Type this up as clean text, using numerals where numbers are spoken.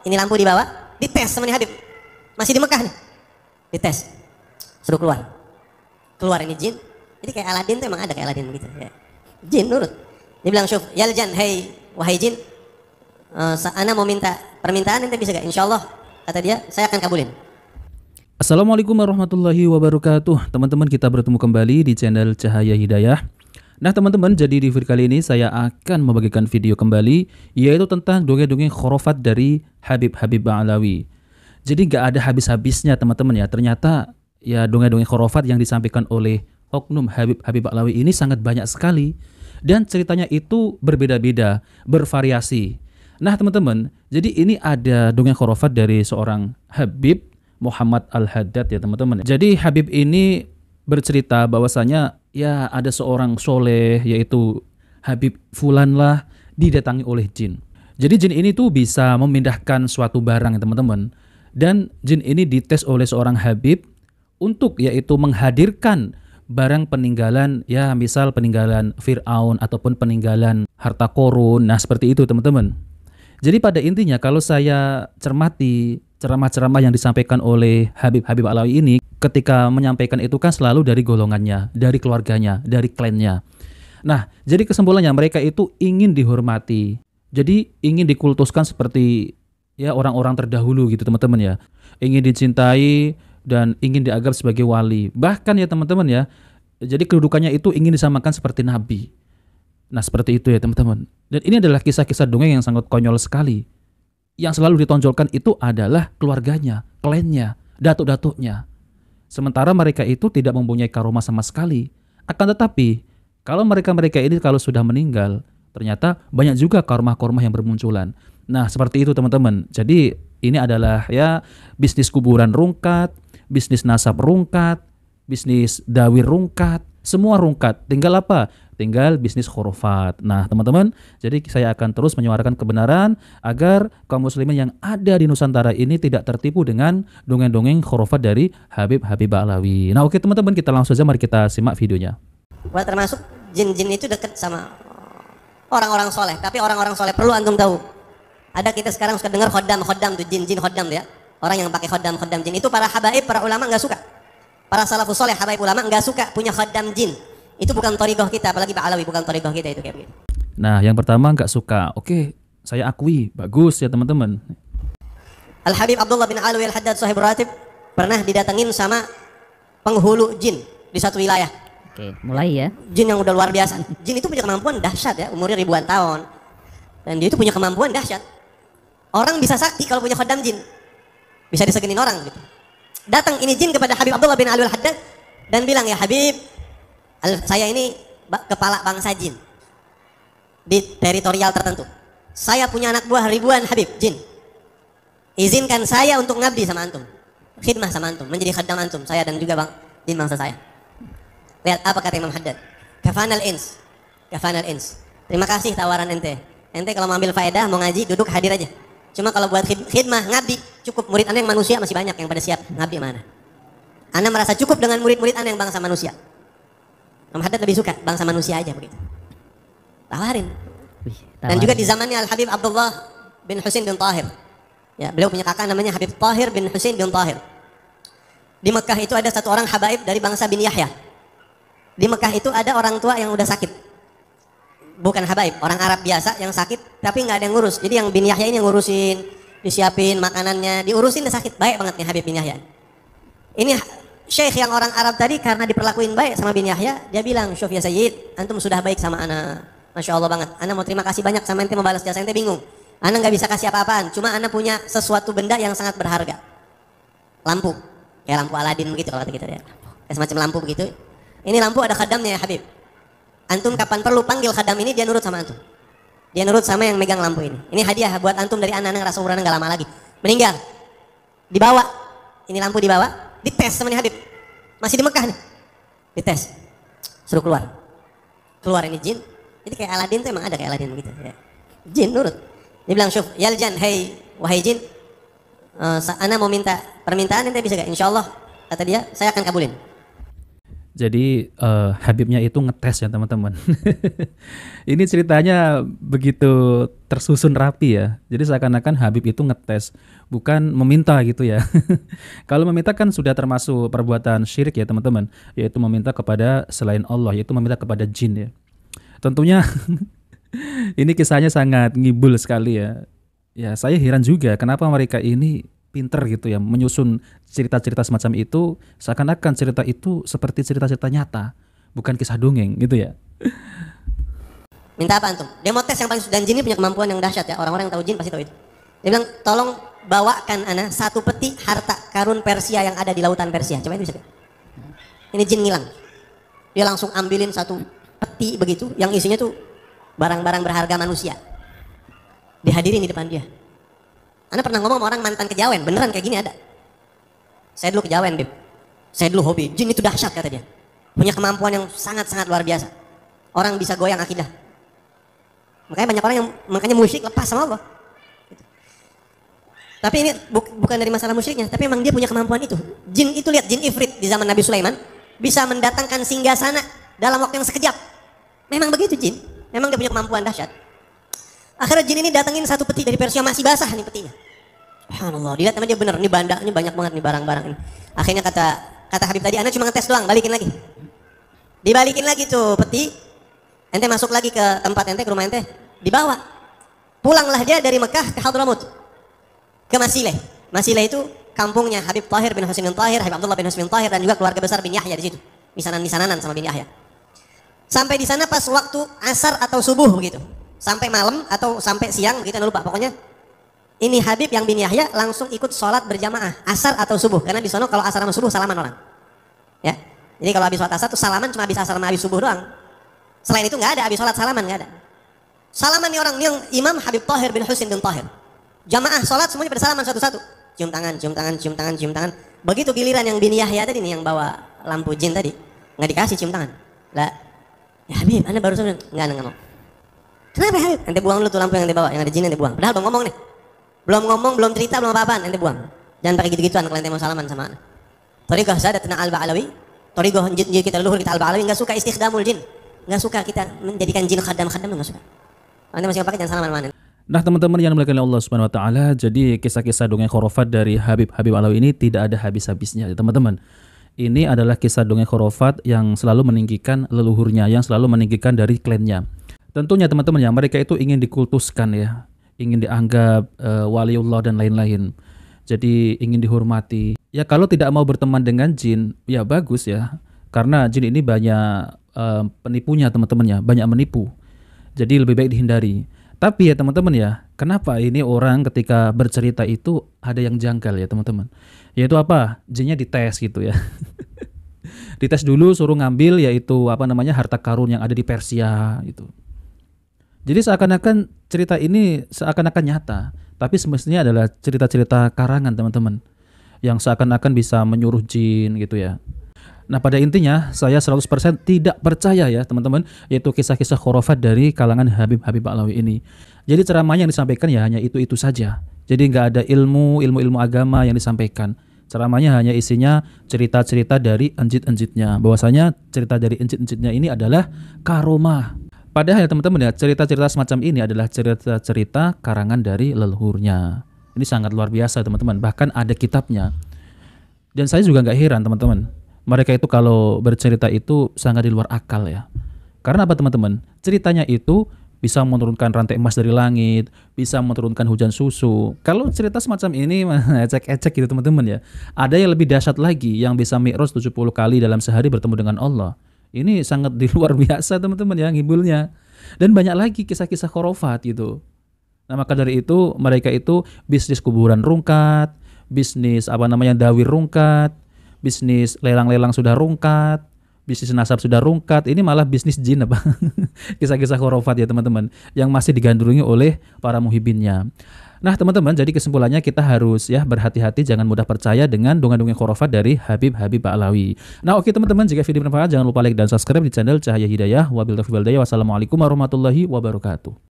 ini lampu dibawa, dites sama nih Habib. Masih di Mekah nih, dites, suruh keluar. Keluar ini jin. Jadi kayak Aladin tuh emang ada kayak Aladin begitu. Ya. Jin nurut. Dia bilang, "Syuf, yal jan, hey wahai jin, ana mau minta permintaan ente bisa gak? Insyaallah," kata dia, "saya akan kabulin." Assalamualaikum warahmatullahi wabarakatuh. Teman-teman, kita bertemu kembali di channel Cahaya Hidayah. Nah teman-teman, jadi di video kali ini saya akan membagikan video kembali, yaitu tentang dongeng-dongeng khurafat dari Habib Ba'alawi. Jadi gak ada habis-habisnya teman-teman ya. Ternyata ya dongeng-dongeng khurafat yang disampaikan oleh oknum Habib Ba'alawi ini sangat banyak sekali. Dan ceritanya itu berbeda-beda, bervariasi. Nah teman-teman, jadi ini ada dongeng khurafat dari seorang Habib Muhammad Al-Haddad ya teman-teman. Jadi Habib ini bercerita bahwasanya ya ada seorang soleh, yaitu Habib Fulan lah, didatangi oleh jin. Jadi jin ini tuh bisa memindahkan suatu barang ya teman-teman. Dan jin ini dites oleh seorang Habib untuk yaitu menghadirkan barang peninggalan, ya misal peninggalan Fir'aun ataupun peninggalan harta korun. Nah seperti itu teman-teman. Jadi pada intinya kalau saya cermati ceramah-ceramah yang disampaikan oleh Habib Ba'alawi ini, ketika menyampaikan itu kan selalu dari golongannya, dari keluarganya, dari klannya. Nah, jadi kesimpulannya mereka itu ingin dihormati. Jadi ingin dikultuskan seperti ya orang-orang terdahulu gitu teman-teman ya. Ingin dicintai dan ingin dianggap sebagai wali. Bahkan ya teman-teman ya, jadi kedudukannya itu ingin disamakan seperti nabi. Nah, seperti itu ya teman-teman. Dan ini adalah kisah-kisah dongeng yang sangat konyol sekali. Yang selalu ditonjolkan itu adalah keluarganya, klannya, datuk-datuknya. Sementara mereka itu tidak mempunyai karomah sama sekali. Akan tetapi, kalau mereka-mereka ini kalau sudah meninggal, ternyata banyak juga karomah-karomah yang bermunculan. Nah, seperti itu teman-teman. Jadi, ini adalah ya bisnis kuburan rungkat, bisnis nasab rungkat, bisnis dawir rungkat, semua rungkat. Tinggal apa? Tinggal bisnis khurafat. Nah teman-teman, jadi saya akan terus menyuarakan kebenaran agar kaum muslimin yang ada di Nusantara ini tidak tertipu dengan dongeng-dongeng khurafat dari Habib Ba'alawi. Nah oke teman-teman, kita langsung saja mari kita simak videonya. Wah, termasuk jin-jin itu dekat sama orang-orang soleh. Tapi orang-orang soleh perlu antum tahu. Ada kita sekarang suka dengar khodam tuh, jin-jin khodam ya. Orang yang pakai khodam jin itu para habaib, para ulama nggak suka. Para salafus soleh, habaib ulama nggak suka punya khodam jin. Itu bukan thariqah kita, apalagi Ba'alawi bukan thariqah kita itu kayak begitu. Nah, yang pertama nggak suka. Oke, saya akui, bagus ya teman-teman. Al-Habib Abdullah bin Alwi Al-Haddad Sahib Ratib pernah didatengin sama penghulu jin di satu wilayah. Oke, mulai ya. Jin yang udah luar biasa. Jin itu punya kemampuan dahsyat ya, umurnya ribuan tahun. Dan dia itu punya kemampuan dahsyat. Orang bisa sakti kalau punya khodam jin. Bisa disegenin orang gitu. Datang ini jin kepada Habib Abdullah bin Alwi Al-Haddad dan bilang, "Ya Habib, saya ini kepala bangsa jin di teritorial tertentu. Saya punya anak buah ribuan Habib jin. Izinkan saya untuk ngabdi sama antum, khidmah sama antum, menjadi khaddam antum, saya dan juga jin bangsa saya." Lihat apa kata Imam Haddad. Kafanal ins. Terima kasih tawaran ente. Ente kalau mau ambil faedah, mau ngaji, duduk hadir aja. Cuma kalau buat khidmah, ngabdi, cukup. Murid anda yang manusia masih banyak yang pada siap ngabdi mana. Anda merasa cukup dengan murid-murid anda yang bangsa manusia. Imam Haddad lebih suka bangsa manusia aja begitu. Tawarin. Dan juga di zamannya Al-Habib Abdullah bin Husain bin Tahir. Ya, beliau punya kakak namanya Habib Tahir bin Husain bin Tahir. Di Mekah itu ada satu orang habaib dari bangsa bin Yahya. Di Mekah itu ada orang tua yang udah sakit. Bukan habaib, orang Arab biasa yang sakit tapi nggak ada yang ngurus. Jadi yang bin Yahya ini yang ngurusin, disiapin makanannya, diurusin, dia sakit. Baik banget nih Habib bin Yahya. Ini Syekh yang orang Arab tadi karena diperlakuin baik sama bin Yahya, dia bilang, "Syuf ya Sayyid, antum sudah baik sama ana. Masya Allah banget. Ana mau terima kasih banyak sama ente, mau balas jasa ente, bingung. Ana nggak bisa kasih apa-apaan, cuma ana punya sesuatu benda yang sangat berharga. Lampu, kayak lampu Aladin begitu kalau kita ya. Kayak semacam lampu begitu. Ini lampu ada khadamnya ya Habib. Antum kapan perlu panggil khadam ini, dia nurut sama antum. Dia nurut sama yang megang lampu ini. Ini hadiah buat antum dari ana ngerasa umurnya nggak lama lagi. Meninggal, dibawa. Ini lampu dibawa. Dites sama nih Habib, masih di Mekah nih, dites, suruh keluar. Keluar ini jin. Jadi kayak Aladin tuh emang ada kayak Aladin begitu ya. Jin nurut. Dia bilang, "Syuf, yal jan, hey wahai jin, ana mau minta permintaan ente bisa gak? Insyaallah," kata dia, "saya akan kabulin." Jadi Habibnya itu ngetes ya teman-teman. Ini ceritanya begitu tersusun rapi ya. Jadi seakan-akan Habib itu ngetes, bukan meminta gitu ya. Kalau meminta kan sudah termasuk perbuatan syirik ya teman-teman, yaitu meminta kepada selain Allah, yaitu meminta kepada jin ya. Tentunya ini kisahnya sangat ngibul sekali ya. Ya saya heran juga kenapa mereka ini pinter gitu ya menyusun cerita-cerita semacam itu, seakan-akan cerita itu seperti cerita-cerita nyata, bukan kisah dongeng gitu ya. Minta apa antum? Dia mau tes yang paling, dan jin ini punya kemampuan yang dahsyat ya. Orang-orang yang tahu jin pasti tahu itu. Dia bilang, tolong bawakan ana satu peti harta karun Persia yang ada di lautan Persia. Coba itu bisa. Ini jin ngilang. Dia langsung ambilin satu peti begitu, yang isinya tuh barang-barang berharga manusia. Dihadirin di depan dia. Anda pernah ngomong sama orang mantan kejawen, beneran kayak gini ada. Saya dulu kejawen, Bib. Saya dulu hobi, jin itu dahsyat kata dia. Punya kemampuan yang sangat-sangat luar biasa. Orang bisa goyang akidah. Makanya banyak orang yang makanya musyrik lepas sama Allah. Gitu. Tapi ini bukan dari masalah musyriknya, tapi memang dia punya kemampuan itu. Jin itu, lihat jin ifrit di zaman Nabi Sulaiman bisa mendatangkan singgasana dalam waktu yang sekejap. Memang begitu jin. Memang dia punya kemampuan dahsyat. Akhirnya jin ini datengin satu peti dari Persia, masih basah nih petinya. Subhanallah, dilihat sama dia bener, ini banda, ini banyak banget nih barang-barang ini. Akhirnya kata Habib tadi, anda cuma ngetes doang, balikin lagi. Dibalikin lagi tuh peti, ente masuk lagi ke tempat ente, ke rumah ente, dibawa. Pulanglah dia dari Mekah ke Hadramut, ke Masileh. Masileh itu kampungnya Habib Tahir bin Husain bin Tahir, Habib Abdullah bin Husain bin Tahir, dan juga keluarga besar bin Yahya di situ. Misanan-misananan sama bin Yahya. Sampai di sana pas waktu asar atau subuh begitu. Sampai malam atau sampai siang begitu, anda lupa. Pokoknya ini Habib yang bin Yahya langsung ikut sholat berjamaah asar atau subuh, karena di sana kalau asar sama subuh salaman orang. Ya. Jadi kalau habis sholat asar tuh salaman cuma habis asar sama habis subuh doang. Selain itu nggak ada, habis sholat salaman nggak ada. Salaman nih orang yang Imam Habib Tahir bin Husain bin Tahir. Jamaah sholat semuanya pada salaman satu-satu. Cium tangan, cium tangan, cium tangan, cium tangan. Begitu giliran yang bin Yahya tadi nih yang bawa lampu jin tadi, nggak dikasih cium tangan. Lah, ya Habib, anda baru saja nggak ngomong. Kenapa Habib? Ente buang dulu tuh lampu yang ente bawa, yang ada jin ente buang. Padahal belum ngomong nih. Belum ngomong, belum cerita, belum apa-apaan, ente buang. Jangan pakai gitu-gituan kalau ente mau salaman sama anak. Thariqah Sadatna Al-Ba'alawi, thariqah jin kita leluhur kita Al-Ba'alawi enggak suka istikhdamul jin. Enggak suka kita menjadikan jin khadam-khadam, enggak suka. Ente masih pakai jangan salaman mana. Nah teman-teman yang dimuliakan oleh Allah Subhanahu wa taala, jadi kisah-kisah dongeng khurafat dari Habib Alawi ini tidak ada habis-habisnya ya teman-teman. Ini adalah kisah dongeng khurafat yang selalu meninggikan leluhurnya, yang selalu meninggikan dari klannya. Tentunya teman-teman ya, mereka itu ingin dikultuskan ya, ingin dianggap waliullah dan lain-lain. Jadi ingin dihormati. Ya kalau tidak mau berteman dengan jin, ya bagus ya. Karena jin ini banyak penipunya teman-teman ya, banyak menipu. Jadi lebih baik dihindari. Tapi ya teman-teman ya, kenapa ini orang ketika bercerita itu ada yang janggal ya teman-teman. Yaitu apa? Jinnya dites gitu ya. Dites dulu, suruh ngambil yaitu apa namanya harta karun yang ada di Persia gitu. Jadi seakan-akan cerita ini seakan-akan nyata, tapi semestinya adalah cerita-cerita karangan teman-teman, yang seakan-akan bisa menyuruh jin gitu ya. Nah pada intinya saya 100% tidak percaya ya teman-teman, yaitu kisah-kisah khurafat dari kalangan Habib Alawi ini. Jadi ceramahnya yang disampaikan ya hanya itu-itu saja. Jadi nggak ada ilmu agama yang disampaikan. Ceramahnya hanya isinya cerita-cerita dari enjit-enjitnya, bahwasanya cerita dari enjit-enjitnya ini adalah karomah. Padahal ya teman-teman ya, cerita-cerita semacam ini adalah cerita-cerita karangan dari leluhurnya. Ini sangat luar biasa teman-teman, bahkan ada kitabnya. Dan saya juga nggak heran teman-teman, mereka itu kalau bercerita itu sangat di luar akal ya. Karena apa teman-teman? Ceritanya itu bisa menurunkan rantai emas dari langit, bisa menurunkan hujan susu. Kalau cerita semacam ini ecek-ecek gitu teman-teman ya. Ada yang lebih dahsyat lagi, yang bisa mi'raj 70 kali dalam sehari bertemu dengan Allah. Ini sangat di luar biasa teman-teman ya ngibulnya. Dan banyak lagi kisah-kisah khurafat gitu. Nah maka dari itu mereka itu bisnis kuburan rungkat, bisnis apa namanya dawir rungkat, bisnis lelang-lelang sudah rungkat, bisnis nasab sudah rungkat. Ini malah bisnis jin apa? Kisah-kisah khurafat ya teman-teman, yang masih digandrungi oleh para muhibinnya. Nah teman-teman, jadi kesimpulannya kita harus ya berhati-hati, jangan mudah percaya dengan dongeng-dongeng khurafat dari Habib Alawi. Nah oke teman-teman, jika video bermanfaat jangan lupa like dan subscribe di channel Cahaya Hidayah. Wabillahi taufiq wal hidayah. Wassalamualaikum warahmatullahi wabarakatuh.